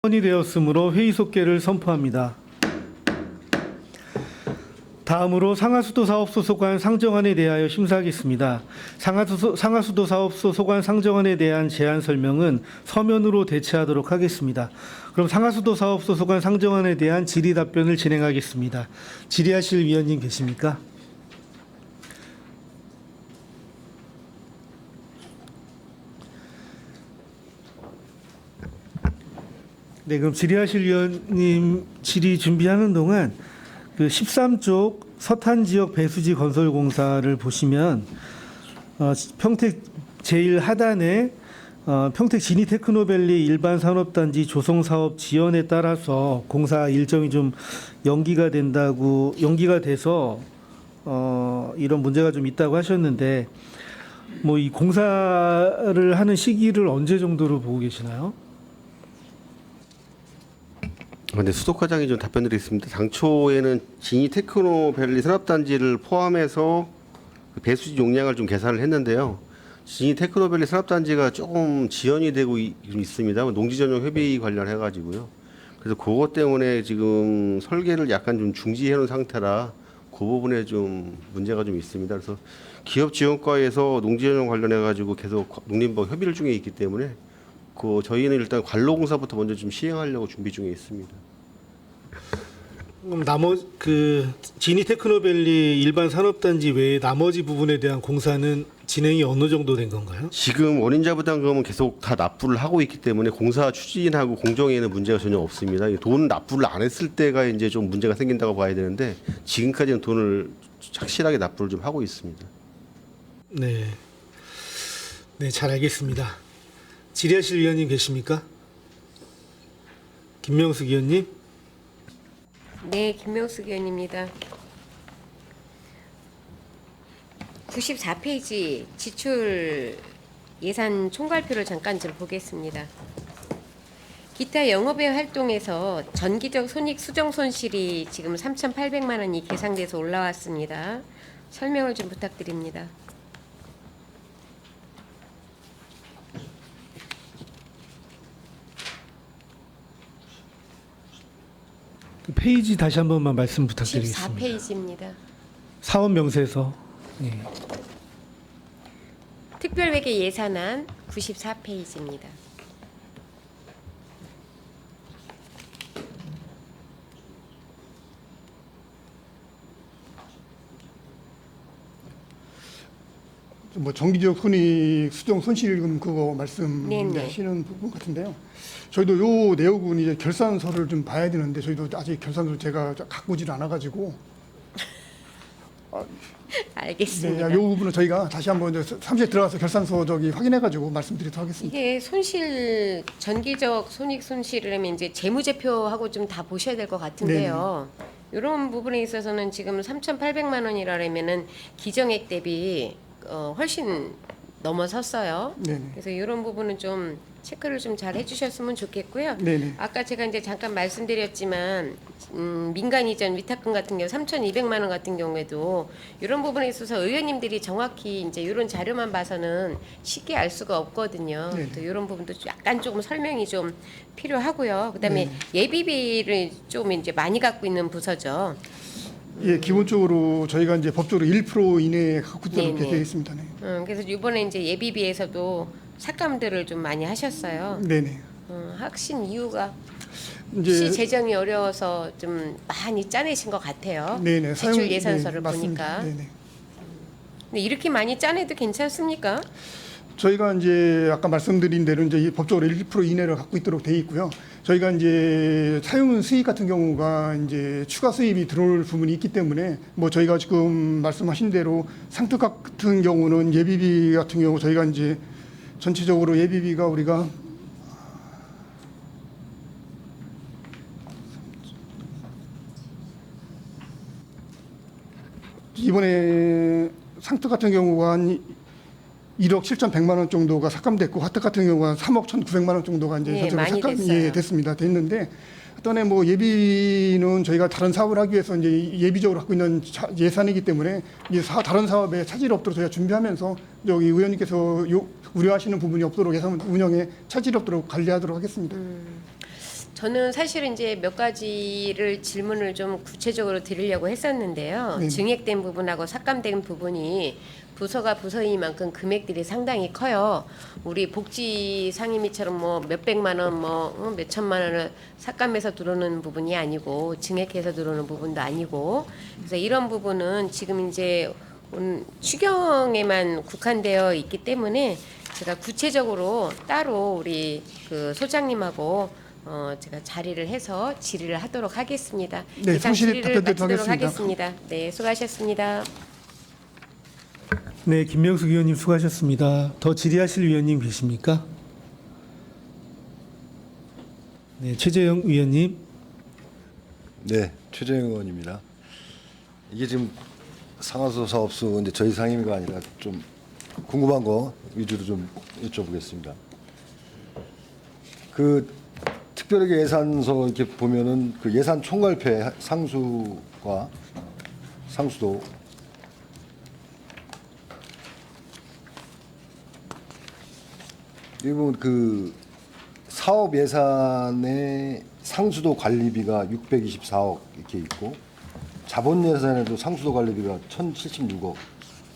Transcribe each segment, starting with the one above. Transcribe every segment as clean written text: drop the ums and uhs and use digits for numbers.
이 되었으므로 회의 속개를 선포합니다. 다음으로 상하수도 사업소 소관 상정안에 대하여 심사하겠습니다. 상하수도 사업소 소관 상정안에 대한 제안 설명은 서면으로 대체하도록 하겠습니다. 그럼 상하수도 사업소 소관 상정안에 대한 질의 답변을 진행하겠습니다. 질의하실 위원님 계십니까? 네, 그럼 질의하실 위원님 질의 준비하는 동안 그 13쪽 서탄 지역 배수지 건설 공사를 보시면 평택 제1 하단에 평택 지니 테크노밸리 일반 산업단지 조성 사업 지연에 따라서 공사 일정이 좀 연기가 돼서 이런 문제가 좀 있다고 하셨는데 뭐 이 공사를 하는 시기를 언제 정도로 보고 계시나요? 네, 수도과장이 좀 답변드리겠습니다. 당초에는 지니 테크노밸리 산업단지를 포함해서 그 배수지 용량을 좀 계산을 했는데요. 지니 테크노밸리 산업단지가 조금 지연이 되고 있습니다. 농지전용 협의 관련해 가지고요. 그래서 그것 때문에 지금 설계를 약간 좀 중지해 놓은 상태라 그 부분에 좀 문제가 좀 있습니다. 그래서 기업지원과에서 농지전용 관련해 가지고 계속 농림부와 협의를 중에 있기 때문에 저희는 일단 관로공사부터 먼저 좀 시행하려고 준비 중에 있습니다. 그럼 지니 테크노밸리 일반 산업단지 외에 나머지 부분에 대한 공사는 진행이 어느 정도 된 건가요? 지금 원인자 부담금은 계속 다 납부를 하고 있기 때문에 공사 추진하고 공정에는 문제가 전혀 없습니다. 돈 납부를 안 했을 때가 이제 좀 문제가 생긴다고 봐야 되는데 지금까지는 돈을 착실하게 납부를 좀 하고 있습니다. 네, 잘 알겠습니다. 질의하실 위원님 계십니까? 김명숙 위원님. 네, 김명숙 의원입니다. 94페이지 지출 예산 총괄표를 잠깐 좀 보겠습니다. 기타 영업외 활동에서 전기적 손익 수정 손실이 지금 3,800만 원이 계상돼서 올라왔습니다. 설명을 좀 부탁드립니다. 페이지 다시 한 번만 말씀 부탁드리겠습니다. 14페이지입니다. 사업 명세서. 네. 특별회계 예산안 94페이지입니다. 뭐 정기적 손익 수정 손실금 그거 말씀하시는 부분 같은데요. 저희도 요 내역은 이제 결산서를 좀 봐야 되는데 저희도 아직 결산서를 제가 갖고 오질 않아가지고. 알겠습니다. 네, 요 부분은 저희가 다시 한번 이제 사무실에 들어가서 결산서 말씀해가지고 말씀드리도록 하겠습니다. 이게 전기적 손익 손실이라면 이제 재무제표하고 좀 다 보셔야 될 것 같은데요. 이런 부분에 있어서는 지금 3,800만 원이라면은 기정액 대비 훨씬 넘어섰어요. 네네. 그래서 이런 부분은 좀 체크를 좀 잘 해주셨으면 좋겠고요. 네네. 아까 제가 이제 잠깐 말씀드렸지만 민간 이전 위탁금 같은 경우 3,200만 원 같은 경우에도 이런 부분에 있어서 의원님들이 정확히 이제 이런 자료만 봐서는 쉽게 알 수가 없거든요. 네네. 또 이런 부분도 약간 조금 설명이 좀 필요하고요. 그다음에 네네. 예비비를 좀 이제 많이 갖고 있는 부서죠. 예, 기본적으로 저희가 이제 법적으로 1% 이내에 갖고 있도록 네네. 되어 있습니다. 네. 그래서 이번에 이제 예비비에서도 삭감들을 좀 많이 하셨어요. 네네. 하신 이유가 이제 시 재정이 어려워서 좀 많이 짜내신 것 같아요. 네네. 지출 예산서를 네, 맞습니다. 보니까. 네네. 근데 이렇게 많이 짜내도 괜찮습니까? 저희가 이제 아까 말씀드린 대로 이제 법적으로 1% 이내를 갖고 있도록 돼 있고요. 저희가 이제 사용 수익 같은 경우가 이제 추가 수입이 들어올 부분이 있기 때문에 뭐 저희가 지금 말씀하신 대로 상특 같은 경우는 예비비 같은 경우 저희가 이제 전체적으로 예비비가 우리가 이번에 상특 같은 경우가 한 1억 7,100만 원 정도가 삭감됐고 하특 같은 경우가 3억 1,900만 원 정도가 이제 예, 많이 됐어요. 됐는데 어떤에 뭐 예비는 저희가 다른 사업을 하기 위해서 이제 예비적으로 갖고 있는 예산이기 때문에 이제 다른 사업에 차질이 없도록 저희가 준비하면서 여기 의원님께서 우려하시는 부분이 없도록 예산 운영에 차질이 없도록 관리하도록 하겠습니다. 저는 사실은 이제 몇 가지를 질문을 좀 구체적으로 드리려고 했었는데요. 네네. 증액된 부분하고 삭감된 부분이 부서가 부서이만큼 금액들이 상당히 커요. 우리 복지 상임위처럼 뭐 몇백만 원, 뭐 몇천만 원을 삭감해서 들어오는 부분이 아니고 증액해서 들어오는 부분도 아니고, 그래서 이런 부분은 지금 이제 추경에만 국한되어 있기 때문에 제가 구체적으로 따로 우리 그 소장님하고 제가 자리를 해서 질의를 하도록 하겠습니다. 네, 이상 성실히 질의를 답변 마치도록 하겠습니다. 하겠습니다. 네, 수고하셨습니다. 네, 김명숙 의원님 수고하셨습니다. 더 질의하실 위원님 계십니까? 네, 최재형 위원님. 네, 최재형 의원입니다. 이게 지금 상하수 사업수 이제 저희 상임위가 아니라 좀 궁금한 거 위주로 좀 여쭤보겠습니다. 그 특별하게 예산서 이렇게 보면은 그 예산 총괄패 상수과 상수도 이 부분 그 사업 예산의 상수도 관리비가 624억 이렇게 있고 자본 예산에도 상수도 관리비가 1,076억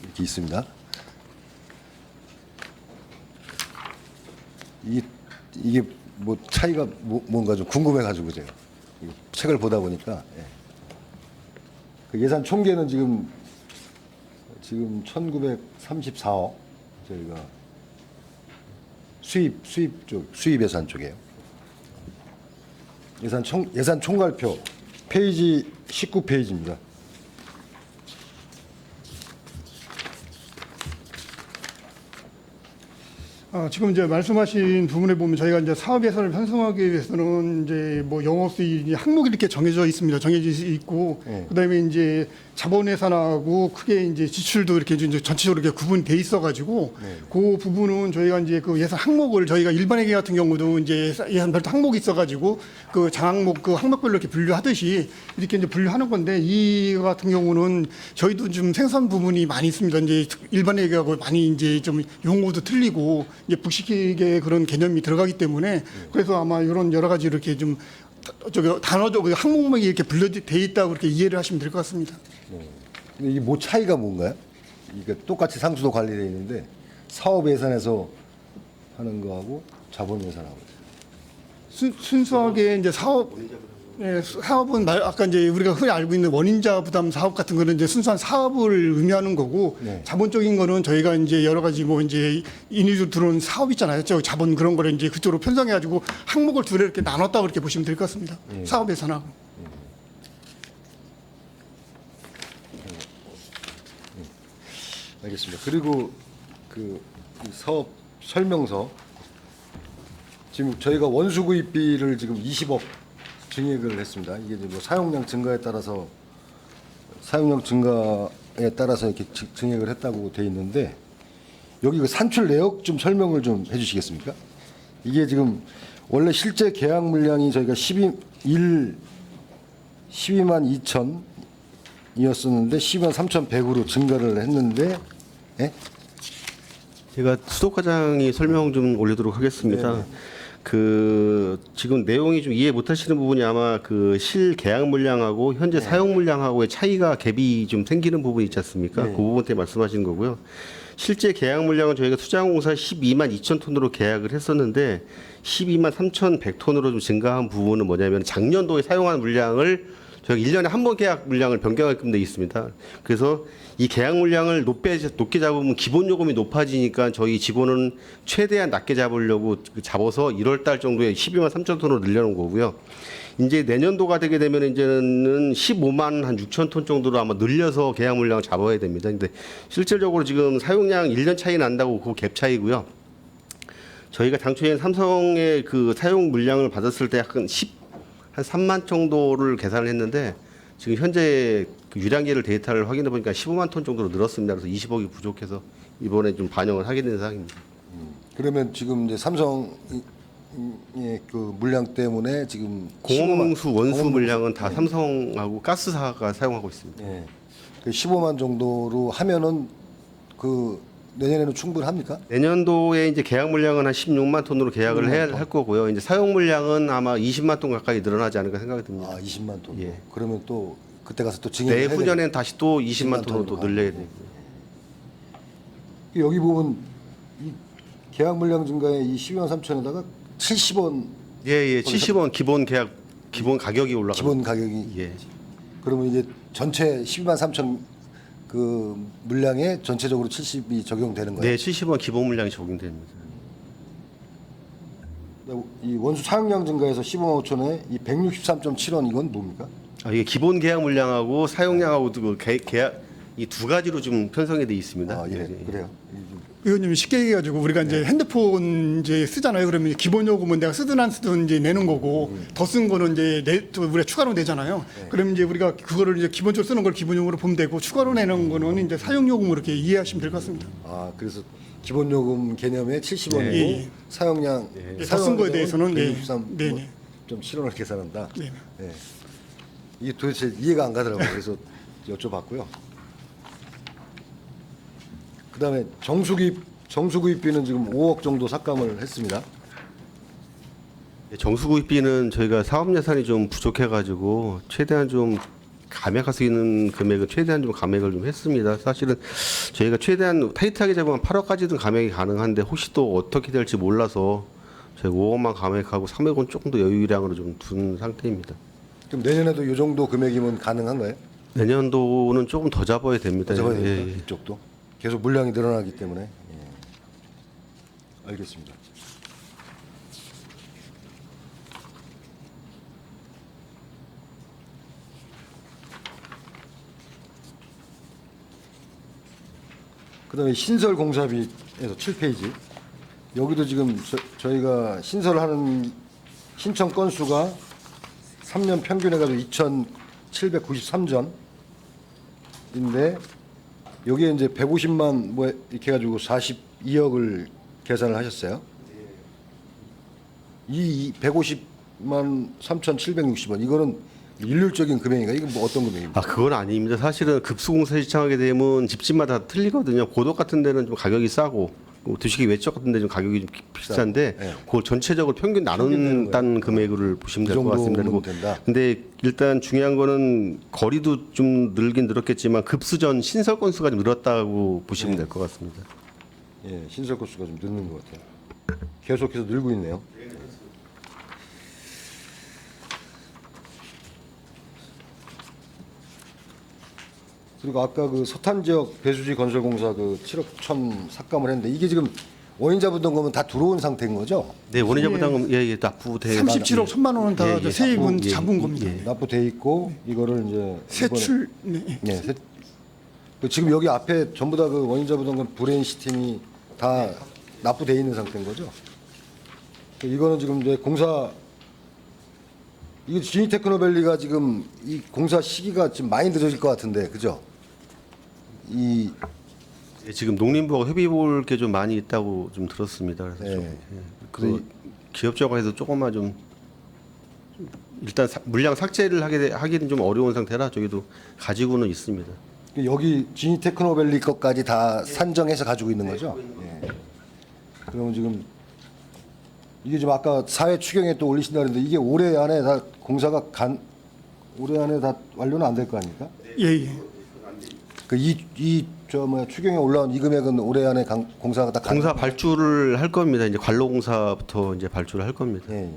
이렇게 있습니다. 이게 뭐 차이가 뭔가 좀 궁금해가지고 제가 이 책을 보다 보니까 그 예산 총계는 지금 1,934억 저희가 수입 예산 쪽이에요. 예산 총괄표 페이지 19페이지입니다. 지금 이제 말씀하신 부분에 보면 저희가 이제 사업 예산을 편성하기 위해서는 이제 뭐 영업수익 항목이 이렇게 정해져 있습니다. 정해져 있고 그다음에 이제 자본 예산하고 크게 이제 지출도 이렇게 이제 전체적으로 이렇게 구분돼 있어가지고 그 부분은 저희가 이제 그 예산 항목을 저희가 일반회계 같은 경우도 이제 예산별도 항목이 있어가지고 그 장항목 그 항목별로 이렇게 분류하듯이 이렇게 이제 분류하는 건데 이 같은 경우는 저희도 좀 생산 부분이 많이 있습니다. 이제 일반회계하고 많이 이제 좀 용어도 틀리고 이제 북식의 그런 개념이 들어가기 때문에 그래서 아마 이런 여러 가지 이렇게 좀 단어적 항목명이 이렇게 분류돼 있다고 그렇게 이해를 하시면 될 것 같습니다. 근데 이게 뭐 차이가 뭔가요? 이게 똑같이 상수도 관리되어 있는데 사업 예산에서 하는 거하고 자본 예산하고 순수하게 이제 사업은 아까 이제 우리가 흔히 알고 있는 원인자 부담 사업 같은 거는 이제 순수한 사업을 의미하는 거고 자본적인 거는 저희가 이제 여러 가지 뭐 이제 인위적으로 들어온 사업 있잖아요. 저 자본 그런 거를 이제 그쪽으로 편성해가지고 항목을 두 개 이렇게 나눴다고 이렇게 보시면 될 것 같습니다. 사업 예산하고. 알겠습니다. 그리고 그 사업 설명서 지금 저희가 원수 구입비를 지금 20억 증액을 했습니다. 이게 이제 뭐 사용량 증가에 따라서 이렇게 증액을 했다고 돼 있는데 여기 그 산출 내역 좀 설명을 좀 해주시겠습니까? 이게 지금 원래 실제 계약 물량이 저희가 12만 2천이었었는데 12만 3,100으로 증가를 했는데, 제가 수도과장이 설명 좀 올리도록 하겠습니다. 그 지금 내용이 좀 이해 못하시는 부분이 아마 그 실계약 물량하고 현재 사용 물량하고의 차이가 갭이 좀 생기는 부분이 있지 않습니까? 그 부분 때문에 말씀하시는 거고요. 실제 계약 물량은 저희가 수자공사 12만 2천 톤으로 계약을 했었는데 12만 3,100톤으로 좀 증가한 부분은 뭐냐면 작년도에 사용한 물량을 저희가 1년에 한 번 계약 물량을 변경하게끔 돼 있습니다. 그래서 이 계약 물량을 높게 잡으면 기본 요금이 높아지니까 저희 직원은 최대한 낮게 잡으려고 잡아서 1월 달 정도에 12만 3천 톤으로 늘려놓은 거고요. 이제 내년도가 되게 되면 이제는 15만 한 6천 톤 정도로 아마 늘려서 계약 물량을 잡아야 됩니다. 근데 실질적으로 지금 사용량 1년 차이 난다고 그 갭 차이고요. 저희가 당초에 삼성의 그 사용 물량을 받았을 때 약간 한 3만 정도를 계산을 했는데 지금 현재 그 유량계를 데이터를 확인해 보니까 15만 톤 정도로 늘었습니다. 그래서 20억이 부족해서 이번에 좀 반영을 하게 된 상황입니다. 그러면 지금 이제 삼성의 그 물량 때문에 지금 공업용수 원수 물량은 다 삼성하고 가스사가 사용하고 있습니다. 그 15만 정도로 하면은 그 내년에는 충분합니까? 내년도에 이제 계약 물량은 한 16만 톤으로 계약을 해야 할 거고요. 이제 사용 물량은 아마 20만 톤 가까이 늘어나지 않을까 생각이 듭니다. 아, 20만 톤. 예. 그러면 또 그때 가서 또 증액을 해야 내후년엔 다시 또 20만 20만 톤으로 또 톤으로. 늘려야 되고. 여기 보면 이 계약 물량 증가에 이 12만 3천에다가 70원 예, 70원 기본 계약 기본 가격이 올라가. 기본 가격이 예. 그러면 이제 전체 12만 3천 그 물량에 전체적으로 70이 적용되는 거예요. 네, 70원 기본 물량이 적용됩니다. 이 원수 사용량 증가에서 15만 5천에 이 163.7원 이건 뭡니까? 아, 이게 기본 계약 물량하고 사용량하고 그 계약 이 두 가지로 좀 편성이 돼 있습니다. 아, 예, 예. 그래요. 의원님 쉽게 얘기해가지고 우리가 이제 핸드폰 이제 쓰잖아요. 그러면 기본 요금은 내가 쓰든 안 쓰든 이제 내는 거고 더 쓴 거는 이제 또 우리가 추가로 내잖아요. 그럼 이제 우리가 그거를 이제 기본적으로 쓰는 걸 기본 요금으로 보면 되고 추가로 내는 거는 이제 사용 요금으로 이렇게 이해하시면 될 것 같습니다. 아, 그래서 기본 요금 개념에 70원이고 예. 사용량 예, 더쓴 거에 대해서는 네. 네네. 163.7원을 계산한다. 네. 예. 이게 도대체 이해가 안 가더라고요. 그래서 여쭤봤고요. 그다음에 정수구입비는 지금 5억 정도 삭감을 했습니다. 예, 정수구입비는 저희가 사업 예산이 좀 부족해가지고 최대한 좀 감액할 수 있는 금액은 최대한 좀 감액을 좀 했습니다. 사실은 저희가 최대한 타이트하게 잡으면 8억까지는 감액이 가능한데 혹시 또 어떻게 될지 몰라서 저희 5억만 감액하고 3억은 조금 더 여유량으로 좀 둔 상태입니다. 그럼 내년에도 이 정도 금액이면 가능한가요? 내년도는 조금 더 잡아야 됩니다. 잡아야 예, 됩니다. 예. 이쪽도 계속 물량이 늘어나기 때문에. 예. 알겠습니다. 그다음에 신설 공사비에서 7페이지. 여기도 지금 저희가 신설하는 신청 건수가 3년 평균 해가지고 2,793전인데 여기에 이제 150만 뭐 이렇게 해가지고 42억을 계산을 하셨어요. 이 150만 3,760원 이거는 일률적인 금액인가? 이건 뭐 어떤 금액입니까? 아, 그건 아닙니다. 사실은 급수공사 신청하게 되면 집집마다 틀리거든요. 고덕 같은 데는 좀 가격이 싸고 도시계 외적 같은 데 좀 가격이 좀 비싼데 네. 그 전체적으로 평균 나눈다는 금액을 보시면 될 것 같습니다. 정도면 그리고 된다. 근데 일단 중요한 거는 거리도 좀 늘긴 늘었겠지만 급수전 신설 건수가 좀 늘었다고 보시면 될 것 같습니다. 예, 신설 건수가 좀 늘는 것 같아요. 계속해서 늘고 있네요. 그리고 아까 그 서탄 지역 배수지 건설 공사 그 7억 1천 삭감을 했는데 이게 지금 원인자 부담금은 다 들어온 상태인 거죠? 네, 원인자 부담금 예, 납부돼 37억 1천만 원은 다 예, 예. 세입은 예, 잡은 겁니다. 예. 납부돼 있고 이거를 이제 세출 네. 이번에, 그 지금 여기 앞에 전부 다 그 원인자 부담금 브레인 시스템이 다 납부돼 있는 상태인 거죠? 이거는 지금 이제 공사 이거 지니 테크노밸리가 지금 이 공사 시기가 지금 많이 늦어질 것 같은데 그죠? 이 예, 지금 농림부가 협의 볼 게 좀 많이 있다고 좀 들었습니다. 그래서 좀, 예. 예. 그 기업적으로 해서 조금만 좀 일단 물량 삭제를 하기는 좀 어려운 상태라 저희도 가지고는 있습니다. 여기 지니 테크노밸리 것까지 다 산정해서 가지고 있는 거죠? 예. 그러면 지금 이게 지금 아까 사회 추경에 또 올리신다 그랬는데 이게 올해 안에 다 공사가 올해 안에 다 완료는 안 될 거 아닙니까? 예, 예. 그 추경에 올라온 이 금액은 올해 안에 공사가 다 공사 발주를 할 겁니다. 이제 관로공사부터 이제 발주를 할 겁니다. 예.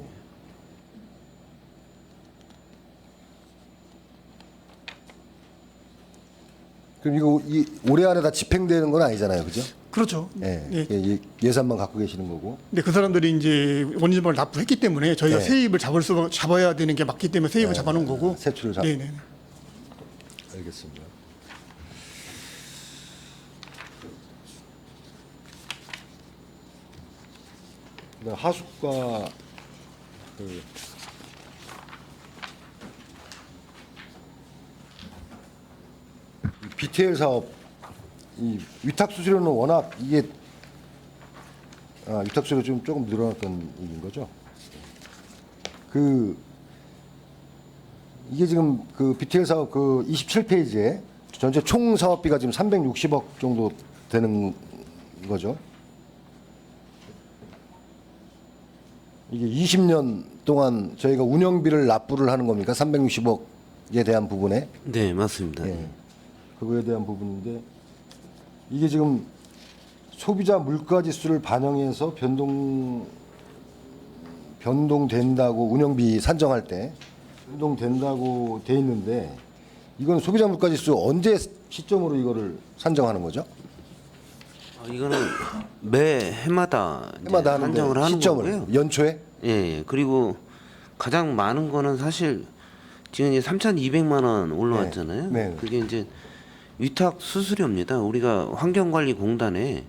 그럼 이거 올해 안에 다 집행되는 건 아니잖아요, 그죠? 그렇죠. 예. 예. 예산만 갖고 계시는 거고. 근데 그 사람들이 이제 원인자금을 납부했기 때문에 저희가 네. 세입을 잡아야 되는 게 맞기 때문에 세입을 잡아놓은 거고. 세출을 네네. 알겠습니다. 그다음 하숙과 그 BTL 사업 이 위탁 수수료는 워낙 이게 위탁 수수료 좀 조금 늘어났던 얘기인 거죠. 그 이게 지금 그 BTL 사업 그 27페이지에 전체 총 사업비가 지금 360억 정도 되는 거죠. 이게 20년 동안 저희가 운영비를 납부를 하는 겁니까? 360억에 대한 부분에. 네, 맞습니다. 예. 그거에 대한 부분인데 이게 지금 소비자 물가 지수를 반영해서 변동된다고 운영비 산정할 때 변동된다고 돼 있는데 이건 소비자 물가 지수 언제 시점으로 이거를 산정하는 거죠? 이거는 매 해마다, 이제 해마다 하는데 산정을 하는 시점을 거고요. 연초에 예, 예. 그리고 가장 많은 거는 사실 지금 이제 3,200만 원 올라왔잖아요. 네. 네. 그게 이제 위탁 수수료입니다. 우리가 환경관리공단에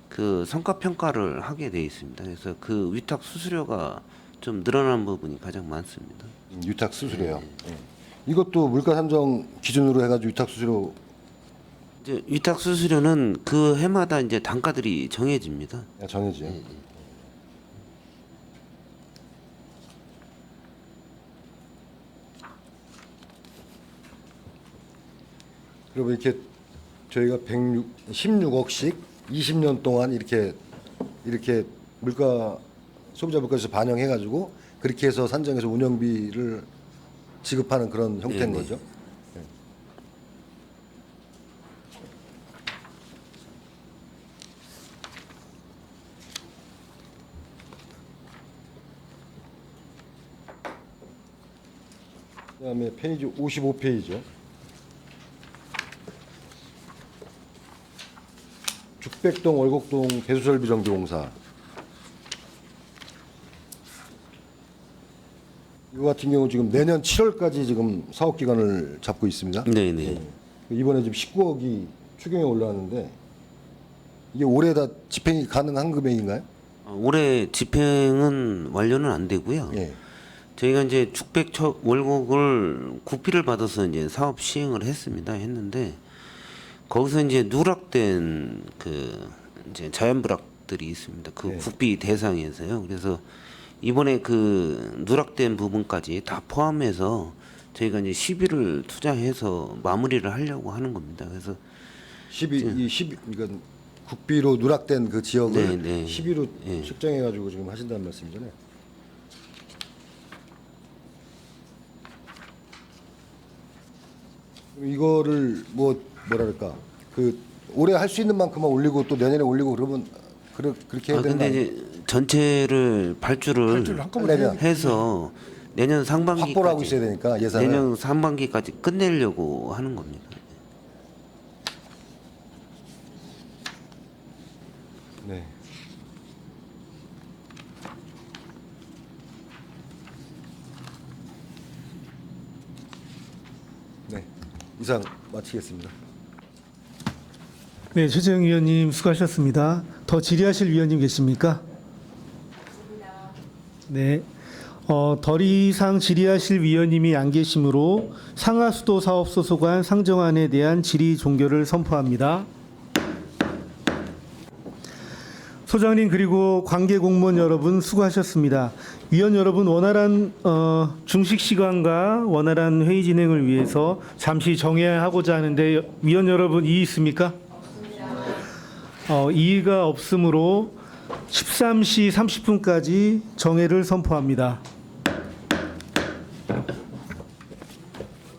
그 성과 평가를 하게 돼 있습니다. 그래서 그 위탁 수수료가 좀 늘어난 부분이 가장 많습니다. 위탁 수수료요. 예. 이것도 물가 산정 기준으로 해가지고 위탁 수수료 이제 위탁 수수료는 그 해마다 이제 단가들이 정해집니다. 정해지요. 그리고 이렇게 저희가 16억씩 20년 동안 이렇게 물가 소비자 물가에서 반영해가지고 그렇게 해서 산정해서 운영비를 지급하는 그런 형태인 네, 네. 거죠. 그다음에 페이지 55페이지요. 죽백동 월곡동 배수설비 정비공사. 이거 같은 경우 지금 내년 7월까지 지금 사업 기간을 잡고 있습니다. 네, 네. 이번에 지금 19억이 추경에 올라왔는데 이게 올해 다 집행이 가능한 금액인가요? 올해 집행은 완료는 안 되고요. 예. 저희가 이제 죽백 월곡을 국비를 받아서 이제 사업 시행을 했는데 거기서 이제 누락된 그 이제 자연불악들이 있습니다. 그 네. 국비 대상에서요. 그래서 이번에 그 누락된 부분까지 다 포함해서 저희가 이제 시비를 투자해서 마무리를 하려고 하는 겁니다. 그래서 이건 국비로 누락된 그 지역을 네, 네. 10위로 예. 측정해 가지고 지금 하신다는 말씀이잖아요. 그럼 이거를 뭐랄까 그 올해 할 수 있는 만큼만 올리고 또 내년에 올리고 그러면 그렇게 해야 되는 거 근데 아니에요? 이제 전체를 발주를 한꺼번에 하려면 해서 내년 상반기까지 확보를 하고 있어야 되니까 예산을. 내년 상반기까지 끝내려고 하는 겁니다. 네. 네. 이상 마치겠습니다. 네, 최재형 위원님 수고하셨습니다. 더 질의하실 위원님 계십니까? 네. 더 이상 질의하실 위원님이 안 계시므로 상하수도 사업 소속안 상정안에 대한 질의 종결을 선포합니다. 소장님 그리고 관계 공무원 여러분 수고하셨습니다. 위원 여러분 원활한 중식 시간과 원활한 회의 진행을 위해서 잠시 정회하고자 하는데 위원 여러분 이의 있습니까? 이의가 없으므로 13시 30분까지 정회를 선포합니다.